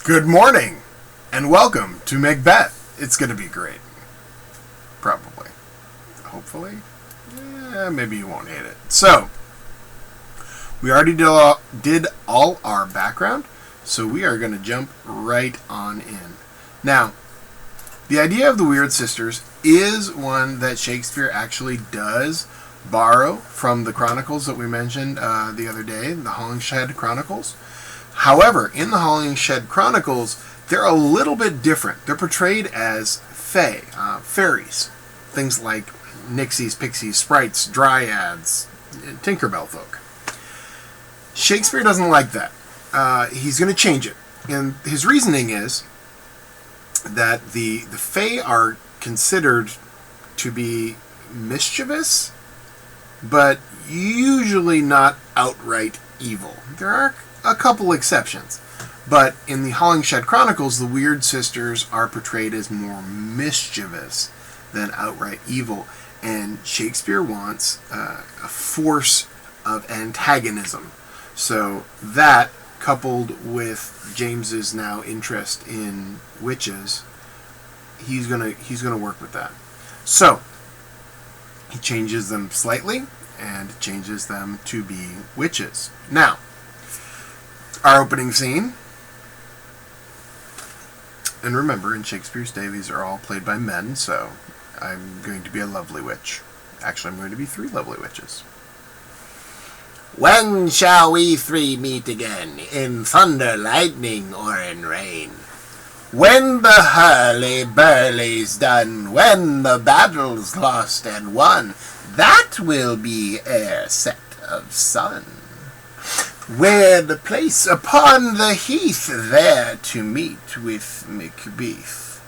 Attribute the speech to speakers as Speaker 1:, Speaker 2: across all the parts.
Speaker 1: Good morning, and welcome to Macbeth. It's going to be great. Probably. Hopefully. Maybe you won't hate it. So, we already did all our background, so we are going to jump right on in. Now, the idea of the Weird Sisters is one that Shakespeare actually does borrow from the chronicles that we mentioned the other day, the Holinshed Chronicles. However, in the Holinshed Chronicles, they're a little bit different. They're portrayed as fae, fairies, things like nixies, pixies, sprites, dryads, Tinkerbell folk. Shakespeare doesn't like that. He's going to change it. And his reasoning is that the fae are considered to be mischievous, but usually not outright evil. There are a couple exceptions, but in the Holinshed Chronicles, the Weird Sisters are portrayed as more mischievous than outright evil, and Shakespeare wants a force of antagonism. So that, coupled with James's now interest in witches, he's gonna work with that. So he changes them slightly and changes them to be witches. Now, our opening scene, and remember, in Shakespeare's day, these are all played by men, so I'm going to be a lovely witch. Actually, I'm going to be 3 lovely witches.
Speaker 2: When shall we 3 meet again, in thunder, lightning, or in rain? When the hurly-burly's done, when the battle's lost and won, that will be ere set of sun. Where the place upon the heath, there to meet with Macbeth.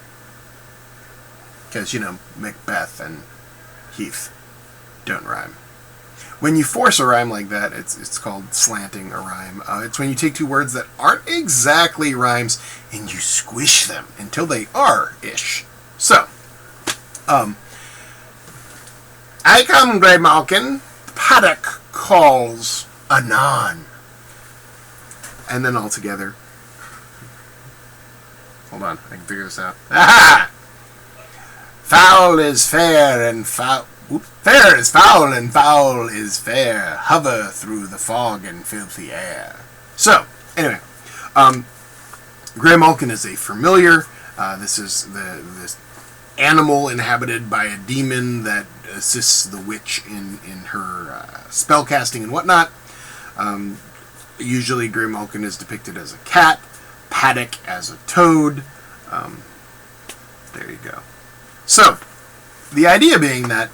Speaker 2: Because, Macbeth and Heath don't rhyme. When you force a rhyme like that, it's called slanting a rhyme. It's when you take 2 words that aren't exactly rhymes and you squish them until they are-ish. So, I come, Grey Malkin, paddock calls anon.
Speaker 1: And then all together. Hold on, I can figure this out.
Speaker 2: Aha! Foul is fair and foul. Fair is foul and foul is fair. Hover through the fog and filthy air.
Speaker 1: So, anyway, Grey Malkin is a familiar. This is this animal inhabited by a demon that assists the witch in her spellcasting and whatnot. Usually Grey Malkin is depicted as a cat, Paddock as a toad. There you go. So, the idea being that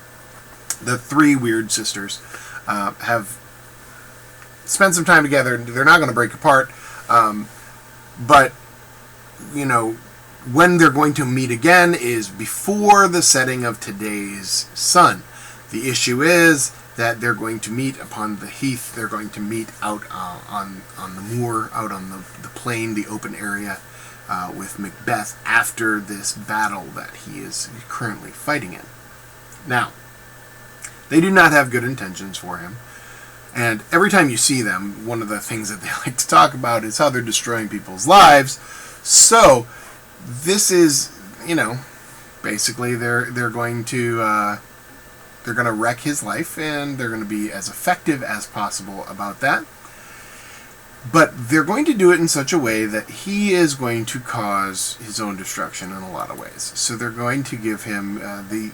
Speaker 1: the 3 Weird Sisters have spent some time together. They're not going to break apart. But, when they're going to meet again is before the setting of today's sun. The issue is that they're going to meet upon the heath. They're going to meet out on the moor, out on the plain, the open area, with Macbeth after this battle that he is currently fighting in. Now, they do not have good intentions for him. And every time you see them, one of the things that they like to talk about is how they're destroying people's lives. So, this is, basically they're going to wreck his life, and they're going to be as effective as possible about that. But they're going to do it in such a way that he is going to cause his own destruction in a lot of ways. So they're going to give him, the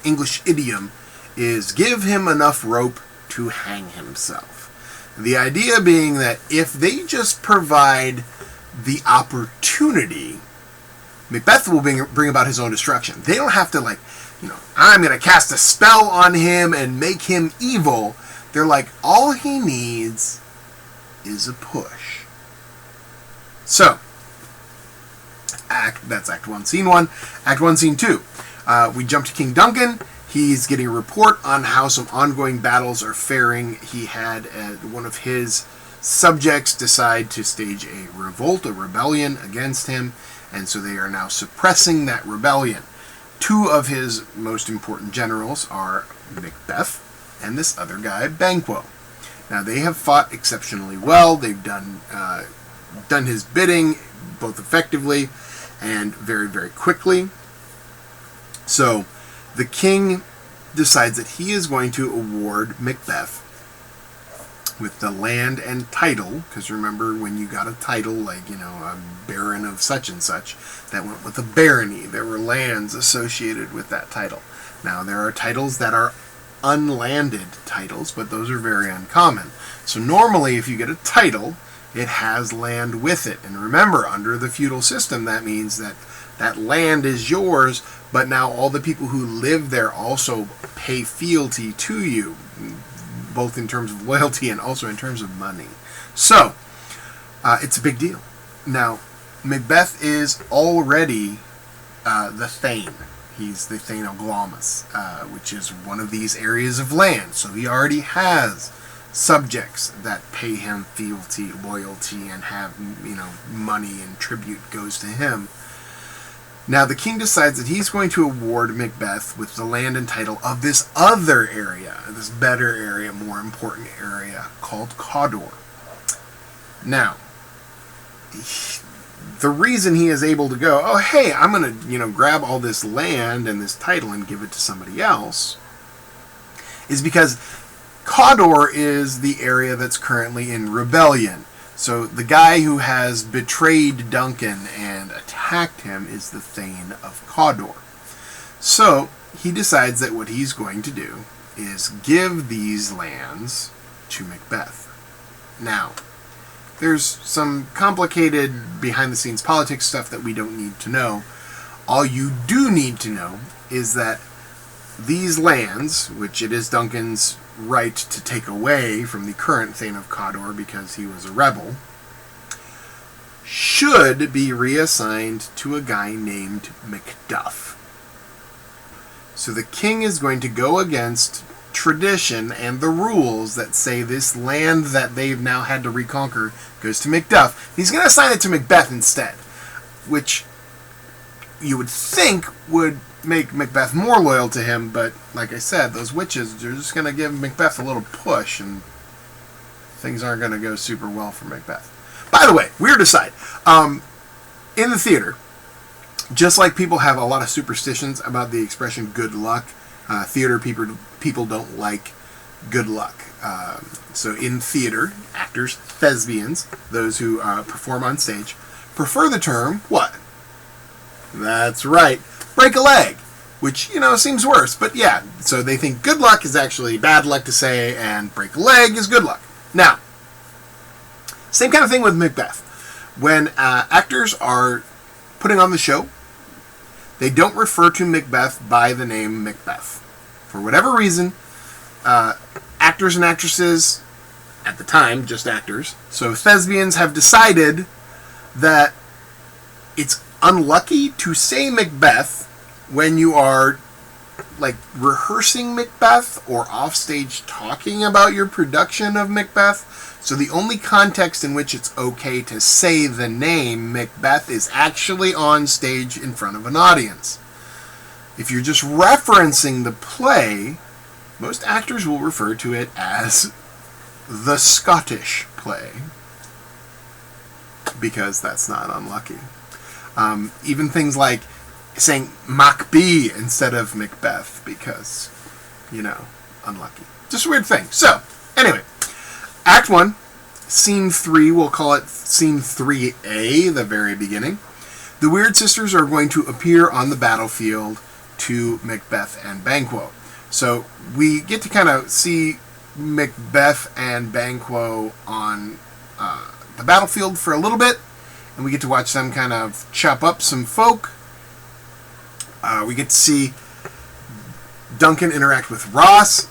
Speaker 1: English idiom is give him enough rope to hang himself. The idea being that if they just provide the opportunity, Macbeth will bring about his own destruction. They don't have to, I'm going to cast a spell on him and make him evil. They're like, all he needs is a push. So, that's Act 1, Scene 1. Act 1, Scene 2. We jump to King Duncan. He's getting a report on how some ongoing battles are faring. He had one of his subjects decide to stage a revolt, a rebellion against him, and so they are now suppressing that rebellion. 2 of his most important generals are Macbeth and this other guy, Banquo. Now, they have fought exceptionally well. They've done his bidding, both effectively and very, very quickly. So the king decides that he is going to award Macbeth with the land and title, because remember, when you got a title, like, a baron of such and such, that went with a barony. There were lands associated with that title. Now, there are titles that are unlanded titles, but those are very uncommon. So normally, if you get a title, it has land with it. And remember, under the feudal system, that means that that land is yours, but now all the people who live there also pay fealty to you, both in terms of loyalty and also in terms of money. So, it's a big deal. Now, Macbeth is already the Thane. He's the Thane of Glamis, which is one of these areas of land. So he already has subjects that pay him fealty, loyalty, and have, money and tribute goes to him. Now, the king decides that he's going to award Macbeth with the land and title of this other area, this better area, more important area, called Cawdor. Now, the reason he is able to go, oh, hey, I'm going to, grab all this land and this title and give it to somebody else, is because Cawdor is the area that's currently in rebellion. So the guy who has betrayed Duncan and attacked him is the Thane of Cawdor. So he decides that what he's going to do is give these lands to Macbeth. Now, there's some complicated behind-the-scenes politics stuff that we don't need to know. All you do need to know is that these lands, which it is Duncan's right to take away from the current Thane of Cawdor because he was a rebel, should be reassigned to a guy named Macduff. So the king is going to go against tradition and the rules that say this land that they've now had to reconquer goes to Macduff. He's going to assign it to Macbeth instead, which you would think would make Macbeth more loyal to him, but like I said, those witches are just going to give Macbeth a little push, and things aren't going to go super well for Macbeth. By the way, weird aside, in the theater, just like people have a lot of superstitions about the expression good luck, theater people don't like good luck. So in theater, actors, thespians, those who perform on stage, prefer the term what? That's right, break a leg, which, seems worse, but yeah, so they think good luck is actually bad luck to say, and break a leg is good luck. Now, same kind of thing with Macbeth. When actors are putting on the show, they don't refer to Macbeth by the name Macbeth. For whatever reason, actors and actresses, at the time, just actors, so thespians have decided that it's unlucky to say Macbeth when you are, like, rehearsing Macbeth or offstage talking about your production of Macbeth. So the only context in which it's okay to say the name Macbeth is actually on stage in front of an audience. If you're just referencing the play, most actors will refer to it as the Scottish play, because that's not unlucky. Even things like saying Macbeth instead of Macbeth because, unlucky. Just a weird thing. So, anyway, Act 1, Scene 3, we'll call it Scene 3A, the very beginning. The Weird Sisters are going to appear on the battlefield to Macbeth and Banquo. So, we get to kind of see Macbeth and Banquo on the battlefield for a little bit, and we get to watch them kind of chop up some folk. We get to see Duncan interact with Ross,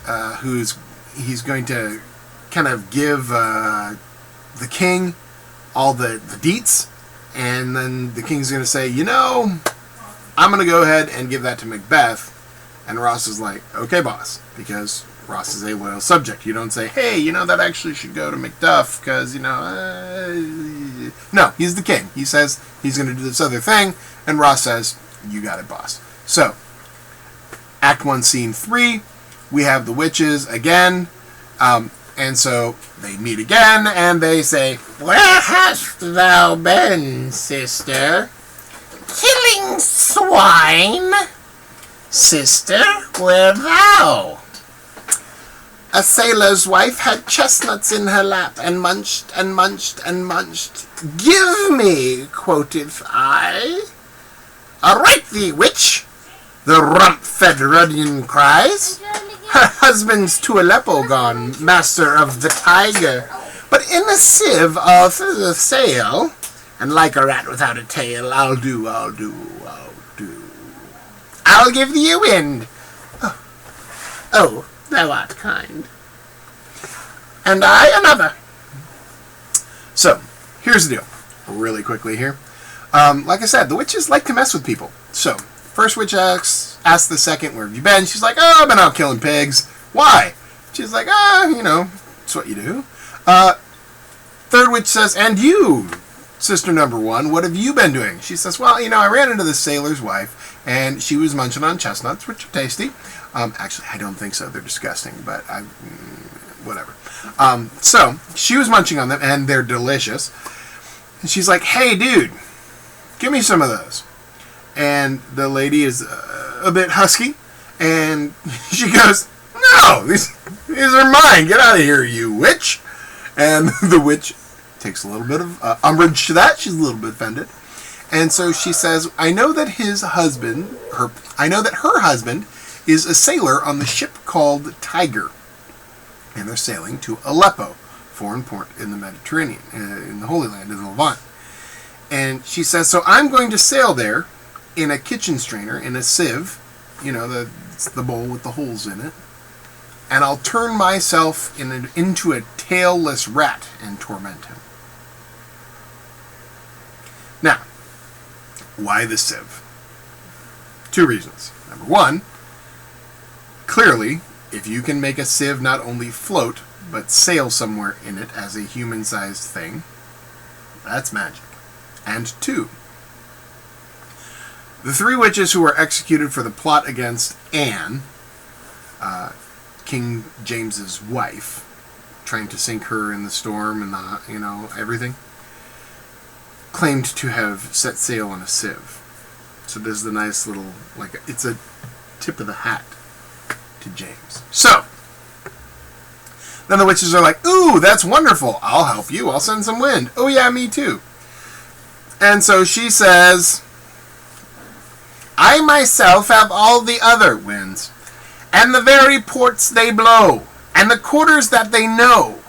Speaker 1: he's going to kind of give the king all the deets, and then the king's going to say, I'm going to go ahead and give that to Macbeth. And Ross is like, okay, boss, because Ross is a loyal subject. You don't say, hey, that actually should go to Macduff, because, No, he's the king. He says he's going to do this other thing, and Ross says, you got it, boss. So, Act 1, Scene 3, we have the witches again. And so they meet again, and they say,
Speaker 2: Where hast thou been, sister? Killing swine? Sister, where thou? A sailor's wife had chestnuts in her lap, and munched, and munched, and munched. Give me, quoth I. Right thee, witch, the rump-fed ruddian cries. Her husband's to Aleppo gone, master of the tiger, but in a sieve all through the sail, and like a rat without a tail, I'll do. I'll give thee a wind. Oh, thou art kind. And I another.
Speaker 1: So, here's the deal. Really quickly here. Like I said, the witches like to mess with people. So, first witch asks the second, where have you been? She's like, oh, I've been out killing pigs. Why? She's like, it's what you do. Third witch says, and you, sister number one, what have you been doing? She says, well, I ran into the sailor's wife, and she was munching on chestnuts, which are tasty. Actually, I don't think so. They're disgusting, but whatever. So, she was munching on them, and they're delicious. And she's like, hey, dude, give me some of those. And the lady is a bit husky, and she goes, no, these are mine. Get out of here, you witch. And the witch takes a little bit of umbrage to that. She's a little bit offended. And so she says, I know that her husband is a sailor on the ship called Tiger. And they're sailing to Aleppo, foreign port in the Mediterranean, in the Holy Land, in the Levant. And she says, so I'm going to sail there in a kitchen strainer, in a sieve, the bowl with the holes in it, and I'll turn myself into a tailless rat and torment him. Now, why the sieve? Two reasons. Number one, clearly, if you can make a sieve not only float, but sail somewhere in it as a human-sized thing, that's magic. And two, the three witches who were executed for the plot against Anne, King James's wife, trying to sink her in the storm and everything, claimed to have set sail on a sieve. So there's the nice little, it's a tip of the hat to James. So, then the witches are like, ooh, that's wonderful. I'll help you. I'll send some wind. Oh yeah, me too. And so she says, I myself have all the other winds, and the very ports they blow, and the quarters that they know.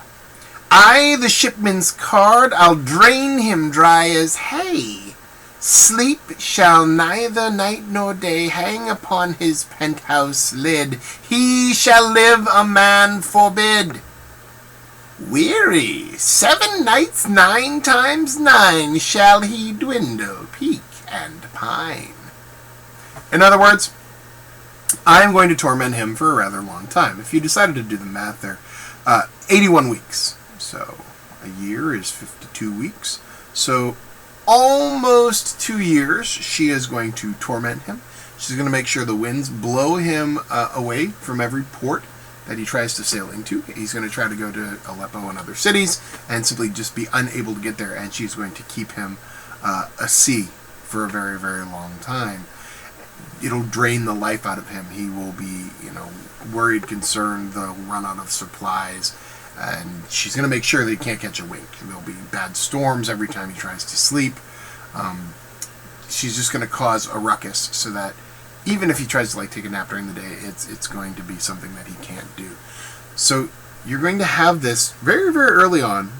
Speaker 1: I, the shipman's card, I'll drain him dry as hay. Sleep shall neither night nor day hang upon his penthouse lid. He shall live a man forbid. Weary, 7 nights 9 times 9 shall he dwindle, peak, and pine. In other words, I'm going to torment him for a rather long time. If you decided to do the math there, 81 weeks. So a year is 52 weeks. So almost 2 years she is going to torment him. She's going to make sure the winds blow him away from every port that he tries to sail into. He's going to try to go to Aleppo and other cities and simply just be unable to get there, and she's going to keep him a sea for a very, very long time. It'll drain the life out of him. He will be, worried, concerned, they'll run out of supplies, and she's going to make sure that he can't catch a wink. There'll be bad storms every time he tries to sleep. She's just going to cause a ruckus so that even if he tries to take a nap during the day, it's going to be something that he can't do. So you're going to have this very, very early on,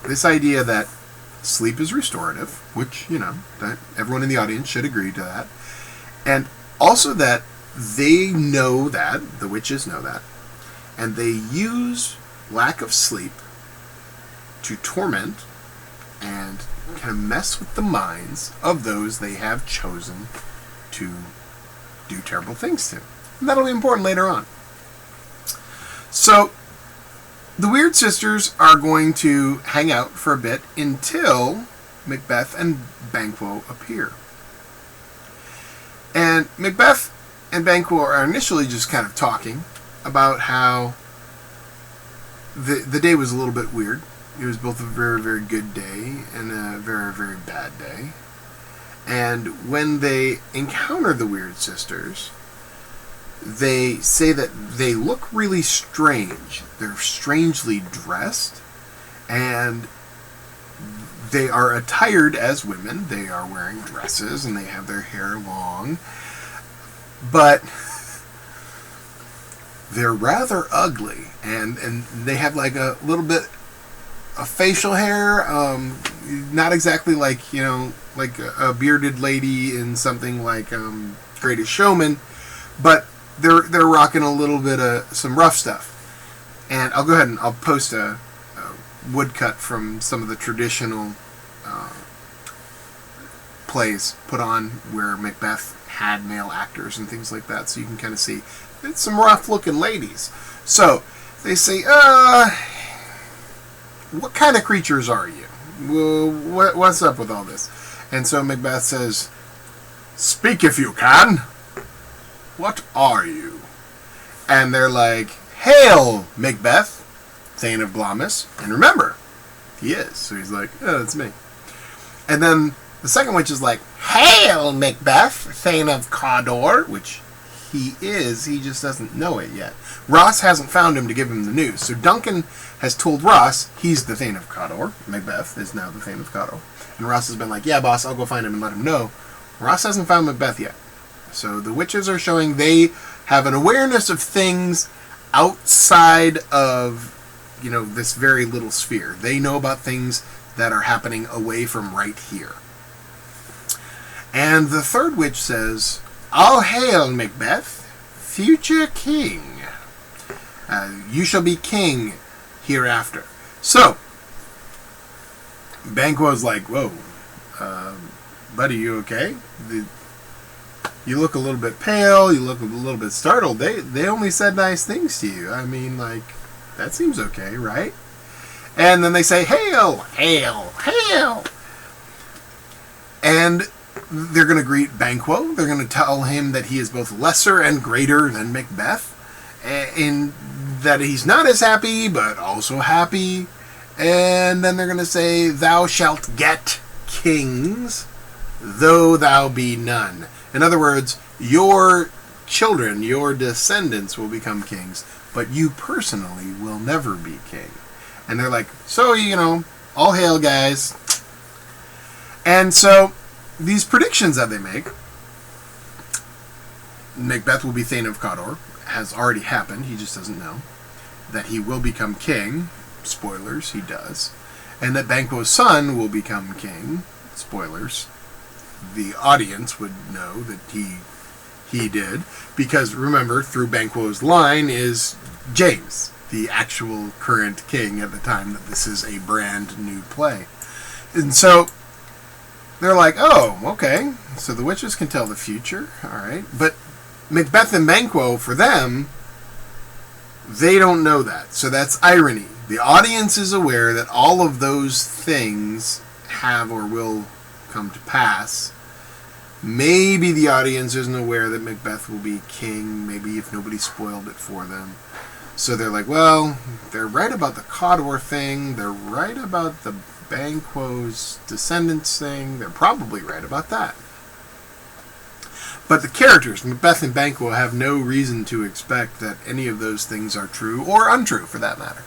Speaker 1: this idea that sleep is restorative, which, that everyone in the audience should agree to that. And also that they know that, the witches know that, and they use lack of sleep to torment and kind of mess with the minds of those they have chosen to do terrible things to. And that'll be important later on. So, the Weird Sisters are going to hang out for a bit until Macbeth and Banquo appear. And Macbeth and Banquo are initially just kind of talking about how the day was a little bit weird. It was both a very, very good day and a very, very bad day. And when they encounter the Weird Sisters, they say that they look really strange. They're strangely dressed, and they are attired as women. They are wearing dresses, and they have their hair long. But they're rather ugly, and they have like a little bit of facial hair, not exactly like, like a bearded lady in something like Greatest Showman, but they're rocking a little bit of some rough stuff. And I'll go ahead and I'll post a woodcut from some of the traditional plays put on where Macbeth had male actors and things like that, so you can kind of see it's some rough looking ladies. So they say, what kind of creatures are you? Well, what's up with all this? And so Macbeth says, speak if you can. What are you? And they're like, hail, Macbeth, Thane of Glamis. And remember, he is. So he's like, oh, that's me. And then the second witch is like, hail, Macbeth, Thane of Cawdor, which he is. He just doesn't know it yet. Ross hasn't found him to give him the news. So Duncan has told Ross he's the Thane of Cawdor. Macbeth is now the Thane of Cawdor. And Ross has been like, yeah, boss, I'll go find him and let him know. Ross hasn't found Macbeth yet. So the witches are showing they have an awareness of things outside of, this very little sphere. They know about things that are happening away from right here. And the third witch says, all hail, Macbeth, future king. You shall be king hereafter. So, Banquo's like, whoa, buddy, you okay? You look a little bit pale, you look a little bit startled. They only said nice things to you. I mean, like, that seems okay, right? And then they say, hail, hail, hail. And they're going to greet Banquo. They're going to tell him that he is both lesser and greater than Macbeth, in that he's not as happy, but also happy. And then they're going to say, thou shalt get kings, though thou be none. In other words, your children, your descendants will become kings, but you personally will never be king. And they're like, so, all hail, guys. And so these predictions that they make, Macbeth will be Thane of Cawdor, has already happened, he just doesn't know. That he will become king, spoilers, he does. And that Banquo's son will become king, spoilers. The audience would know that he did, because remember, through Banquo's line is James, the actual current king at the time that this is a brand new play. And so they're like, oh, okay, so the witches can tell the future, all right. But Macbeth and Banquo, for them, they don't know that. So that's irony. The audience is aware that all of those things have or will come to pass. Maybe the audience isn't aware that Macbeth will be king, maybe if nobody spoiled it for them. So they're like, well, they're right about the Cawdor thing, they're right about the Banquo's descendants thing, they're probably right about that. But the characters, Macbeth and Banquo, have no reason to expect that any of those things are true, or untrue for that matter.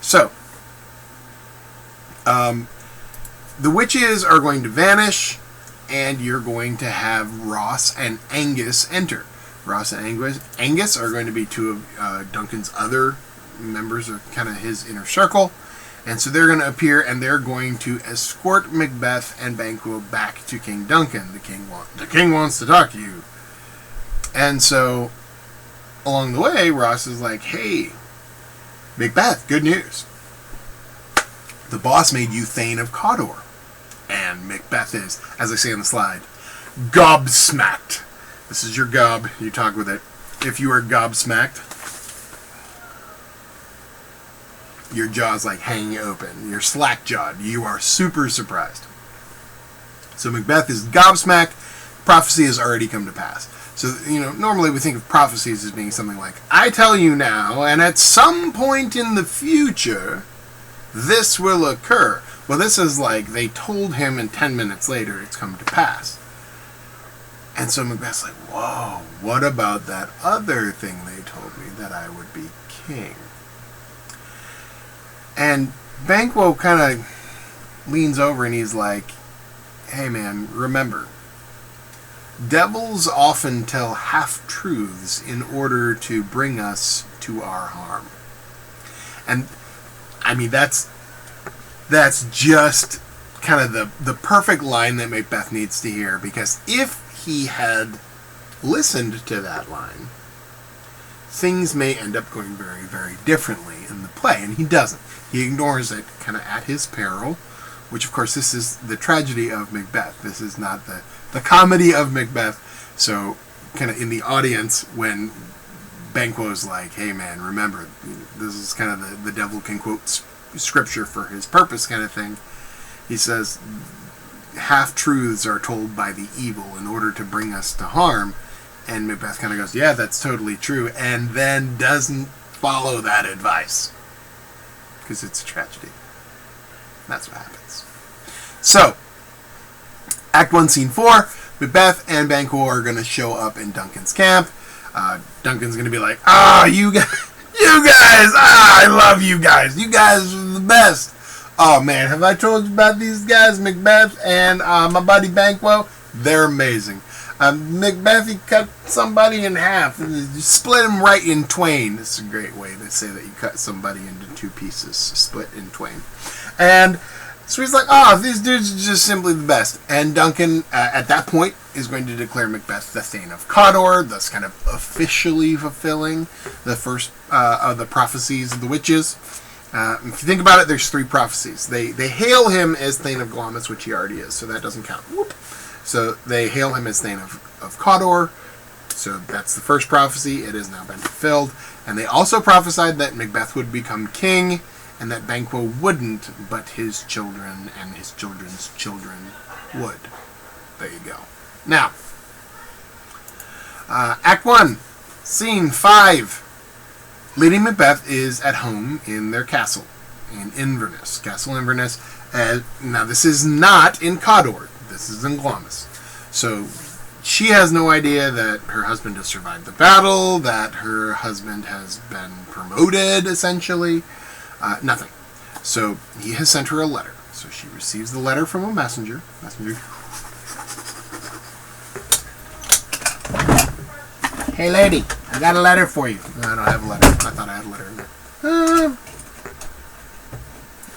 Speaker 1: So, the witches are going to vanish, and you're going to have Ross and Angus enter. Ross and Angus are going to be two of Duncan's other members of kind of his inner circle. And so they're going to appear, and they're going to escort Macbeth and Banquo back to King Duncan. The king wants to talk to you. And so, along the way, Ross is like, hey, Macbeth, good news. The boss made you Thane of Cawdor. And Macbeth is, as I say on the slide, gobsmacked. This is your gob. You talk with it. If you are gobsmacked, your jaw's like hanging open. You're slack-jawed. You are super surprised. So Macbeth is gobsmacked. Prophecy has already come to pass. So, normally we think of prophecies as being something like, I tell you now, and at some point in the future, this will occur. Well, this is like, they told him, and 10 minutes later, it's come to pass. And so Macbeth's like, whoa, what about that other thing they told me, that I would be king? And Banquo kind of leans over and he's like, hey man, remember, devils often tell half-truths in order to bring us to our harm. And, I mean, that's just kind of the perfect line that Macbeth needs to hear, because if he had listened to that line, things may end up going very, very differently in the play, and he doesn't. He ignores it kind of at his peril, which, of course, this is the tragedy of Macbeth. This is not the comedy of Macbeth. So, kind of in the audience, when Banquo's like, hey man, remember, this is kind of the devil can quote scripture for his purpose kind of thing. He says, half-truths are told by the evil in order to bring us to harm. And Macbeth kind of goes, yeah, that's totally true, and then doesn't follow that advice. Because it's a tragedy. That's what happens. So, Act 1, Scene 4, Macbeth and Banquo are going to show up in Duncan's camp. Duncan's going to be like, you guys, I love you guys. You guys are the best. Oh, man, have I told you about these guys, Macbeth and my buddy Banquo? They're amazing. Macbeth, he cut somebody in half. You split him right in twain. It's a great way to say that you cut somebody into two pieces, split in twain. And so he's like, these dudes are just simply the best. And Duncan, at that point, is going to declare Macbeth the Thane of Cawdor, thus kind of officially fulfilling the first of the prophecies of the witches. If you think about it, there's 3 prophecies. They hail him as Thane of Glamis, which he already is, so that doesn't count. Whoop. So they hail him as Thane of Cawdor. So that's the first prophecy. It has now been fulfilled. And they also prophesied that Macbeth would become king, and that Banquo wouldn't, but his children and his children's children would. There you go. Now, Act 1, Scene 5. Lady Macbeth is at home in their castle, in Inverness. Castle Inverness. Now, this is not in Cawdor. This is in Glamis. So, she has no idea that her husband has survived the battle, that her husband has been promoted, essentially. Nothing. So, he has sent her a letter. So, she receives the letter from a messenger. Hey, lady, I got a letter for you. No, I don't have a letter. I thought I had a letter in there.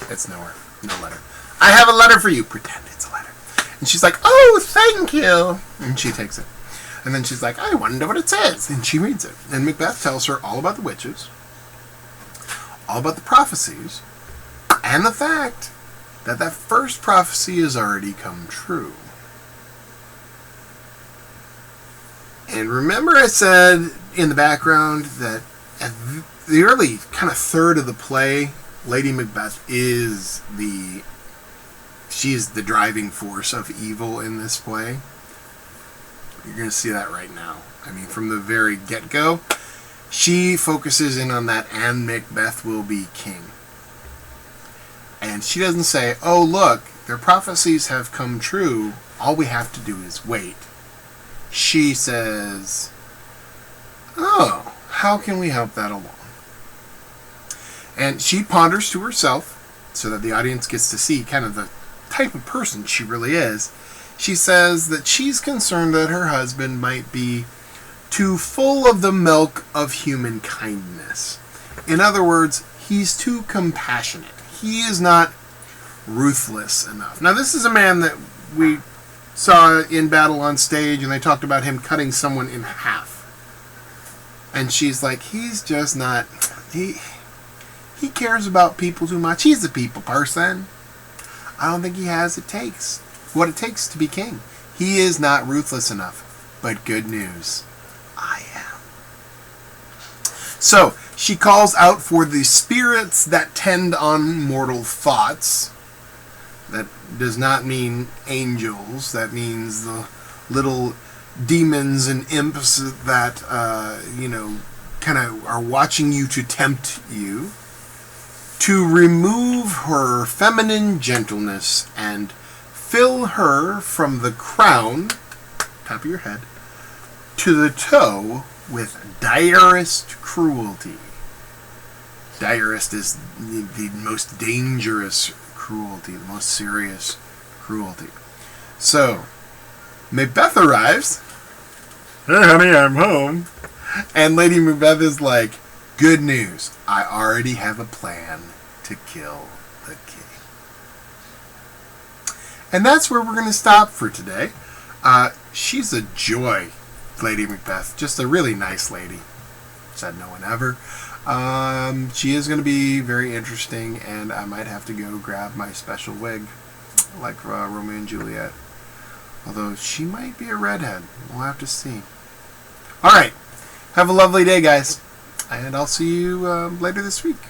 Speaker 1: It's nowhere. No letter. I have a letter for you. Pretend it's a letter. And she's like, oh, thank you. And she takes it. And then she's like, I wonder what it says. And she reads it. And Macbeth tells her all about the witches, all about the prophecies, and the fact that that first prophecy has already come true. And remember I said in the background that at the early kind of third of the play, Lady Macbeth is she's the driving force of evil in this play. You're going to see that right now. I mean, from the very get-go, she focuses in on that, and Macbeth will be king. And she doesn't say, oh, look, their prophecies have come true. All we have to do is wait. She says, oh, how can we help that along? And she ponders to herself, so that the audience gets to see kind of the type of person she really is. She says that she's concerned that her husband might be too full of the milk of human kindness. In other words, he's too compassionate. He is not ruthless enough. Now, this is a man that we saw in battle on stage, and they talked about him cutting someone in half. And she's like, he's just not... He cares about people too much. He's a people person. I don't think he has what it takes to be king. He is not ruthless enough. But good news, I am. So, she calls out for the spirits that tend on mortal thoughts. That does not mean angels. That means the little demons and imps that, kind of are watching you to tempt you, to remove her feminine gentleness and fill her from the crown, top of your head, to the toe with direst cruelty. Direst is the most dangerous cruelty, the most serious cruelty. So, Macbeth arrives. Hey, honey, I'm home. And Lady Macbeth is like, good news. I already have a plan to kill the king. And that's where we're going to stop for today. She's a joy, Lady Macbeth. Just a really nice lady. Said no one ever. She is going to be very interesting, and I might have to go grab my special wig, like Romeo and Juliet. Although she might be a redhead. We'll have to see. Alright. Have a lovely day, guys. And I'll see you later this week.